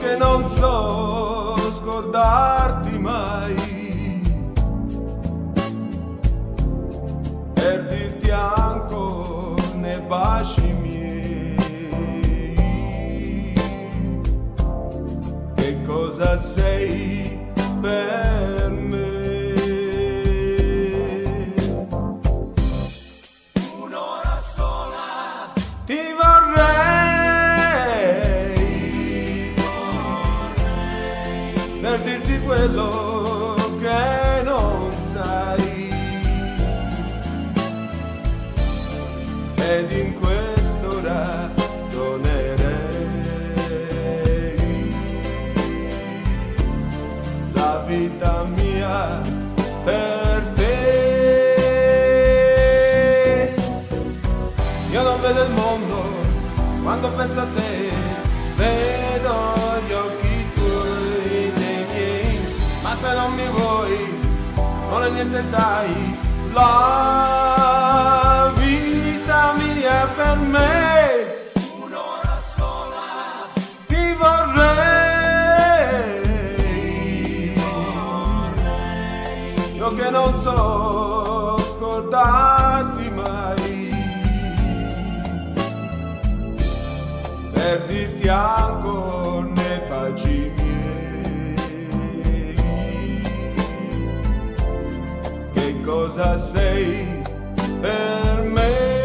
che non so scordarti mai, per dirti ancora nei baci miei che cosa sei per me. Un'ora sola Ti vorrei per dirti quello che non sai, ed in quest'ora donerei la vita mia per te. Io non vedo il mondo quando penso a te, vedo gli occhi tuoi nei miei, ma se non mi vuoi non è niente sai, la vita mia per me. un'ora sola Ti vorrei, io che non so scordarti mai, per dirti ancora nei baci miei che cosa sei per me.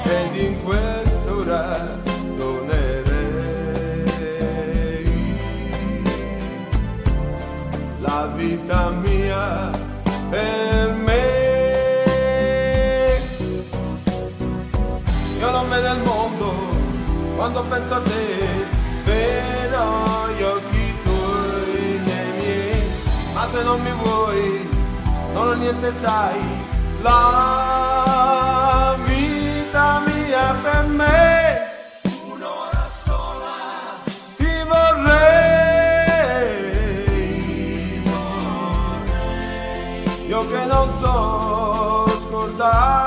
Ed in quest'ora donerei la vita mia per me. Io non vedo il mondo quando penso a te, vedo gli occhi tuoi nei miei, ma se non mi vuoi non ho niente sai, la vita mia per me. un'ora sola Ti vorrei, io che non so scordare